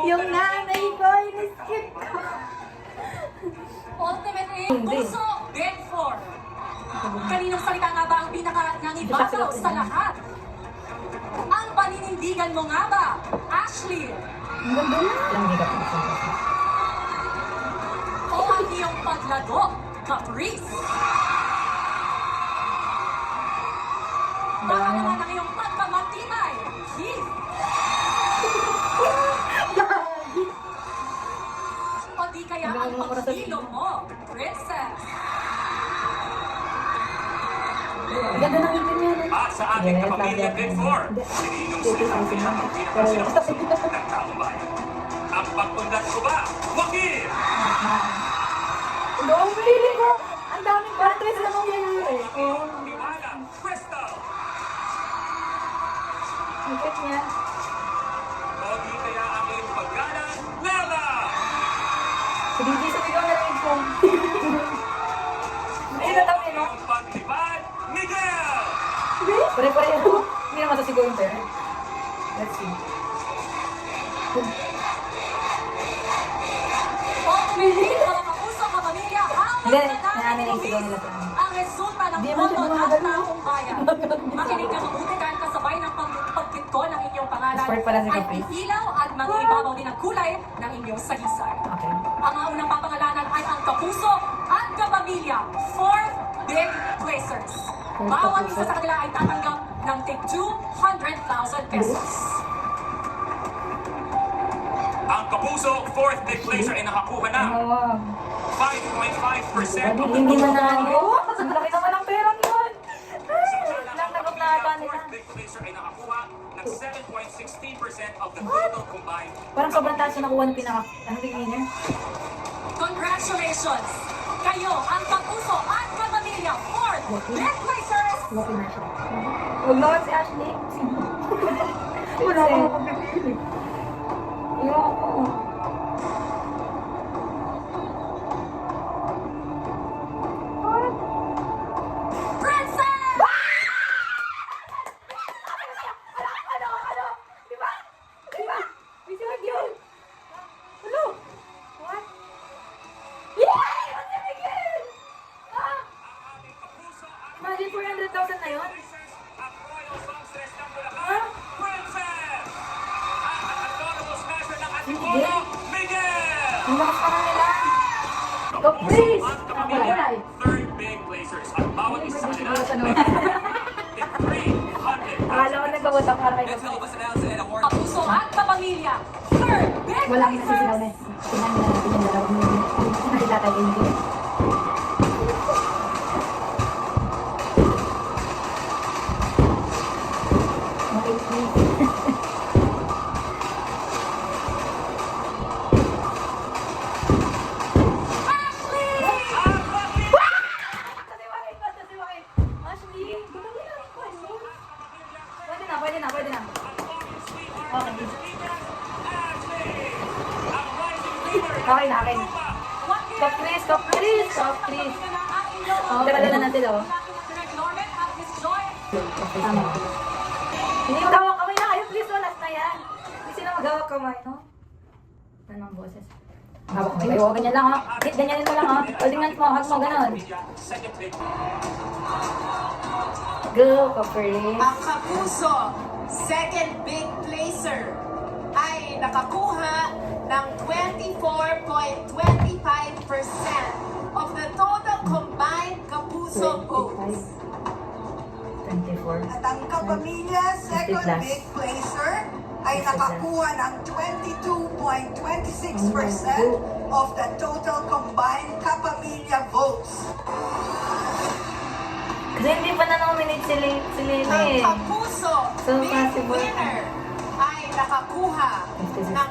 Yung nanay ko, in-skip ko. Ultimate aim, puso, big four. Kaninong salita nga ba ang pinaka-nangibasaw sa lahat? Ang paninindigan mo nga ba, Ashley? Ang ganda na. Lang hindi ka puso. O ang iyong paglago, Caprice? Baka naman ang iyong pagkamatibay, Keith? O di kaya ang pagsilong mo, Princess? Ang ganda ng ngipin niya. At sa ating kapamilya Big Four, sininong sinasabi ang pinakasinasito ng taong bayan. Ang pagpundat ko ba? Wakil! Ang feeling ko, ang daming batteries na mangyayari. Iwala, Crystal! Ngipin niya. O di kaya ang iyong paggalang, Lela! Si DJ sa bigong narinig ko. Ay, natawin, no? Ang paglibad, Miguel! Pare-pareho. Hindi naman sa siguro yung pera. Let's see. O tumingin mga kapuso, kapamilya, Hindi, hanggang namin yung sigaw nila sa amin. ang resulta ng Hindi naman siya boto ng gumagano. taong bayan. Makinig ka mabuti dahil kasabay ng pagkitko ng inyong pangalan Sport pala si ay Caprice. ihilaw at mangibabaw din ang kulay ng inyong sagisay. Okay. Ang unang papangalanan ay ang kapuso at kapamilya, 4 big placers. Bawat isa sa kanila ay tatanggap ng tig 200,000 pesos. Ang kapuso, fourth big placer ay nakakuha ng Wow. 5.5% of the Hindi total manalo. combined. Ang laki naman ang perang yun. Samantalang Lang ang nagap na kapamilya, ata nila. fourth big placer ay nakakuha ng 7.16% of the total combined. Parang sobrang taas na nakuha ng pinaka... Ano big winner? Congratulations! Kayo ang kapuso at kapamilya, 4 big placers! Lucky na siya. Huwag naman si Ashley. Wala akong mapapipili. Ayoko. Princess! Ano? Di ba? Di ba? Busy with you. Ano? What? Yay! What's the bigyan? Ah! Ating kapuso at Imagine 400,000 na yun? placers at Royal Songstress ng Bulacan, Ah? Princess! At ang adorable smasher ng Antipolo, Miguel? Miguel! Ang lakas pa nila. Go, please! At Ang kapamilya, kulay. third big placers at bawat isa sa kanila Ano? ay tig 300,000. Akala ko nagkabot ang karay ko. Kapuso at kapamilya, 3rd big Walang nasisilaw na. placers! Tingnan nila natin yung dalawa. Nakita tayo yung video. Okay, please. Ashley, gumagin na rin ko. Pwede na. Okay. Okay na. Stop, please. Oh, dala na natin, oh. Tama. Hindi magawak kamay na kayo, please. Last na yan. Hindi sila magawak kamay, no? Ano ang boses? Hawak kamay kayo. Ganyan lang, ha? Ganyanin mo lang, ha? O, tingnan mo, hag mo, ganon. Go, Caprice. Ang kapuso, second big placer, ay nakakuha ng 24.25% of the total combined kapuso votes. 24. At ang kapamilya, second 50 plus. big placer, ay 50 plus. nakakuha ng 22.26% of the total combined kapamilya votes. Kasi hindi pa na-nominate si Lily. Ang kapuso, So big possible. winner, ay nakakuha 50-50. ng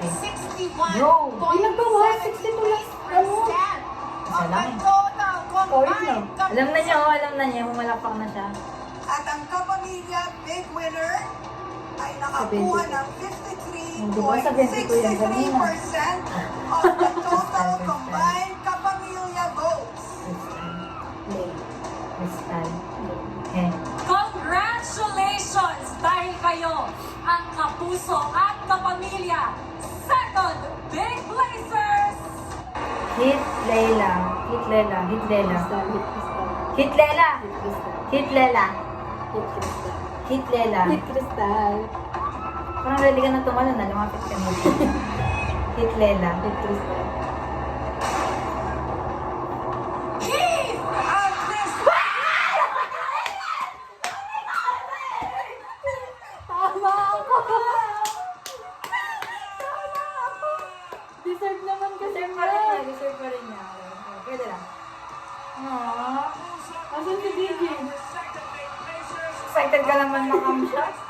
Yo, di nagbawa, 62 lang. 61.76% of the total combined Alam na niya, humalakpak na siya. At ang kapamilya, big winner, ay nakakuha ng Hindi ba sabihin ko yan kanina? 53.63% of the total combined kapamilya votes. Crystal. Eh. Congratulations! Dahil kayo ang kapuso at kapamilya, second Hit Lela. Hit Lela. Hit Lela. Hit Lela. Hit Lela. Hit Lela. Hit Crystal. Parang ready ka na tumalo na. Lumapit ka na. Hit Lela. Hit Crystal. Keith and Crystal! Tama ako! Deserve naman kasi Deserve pa rin niya. Deserve pa rin niya. Pwede lang. Aww. Asan si DJ? Excited ka naman makam siya.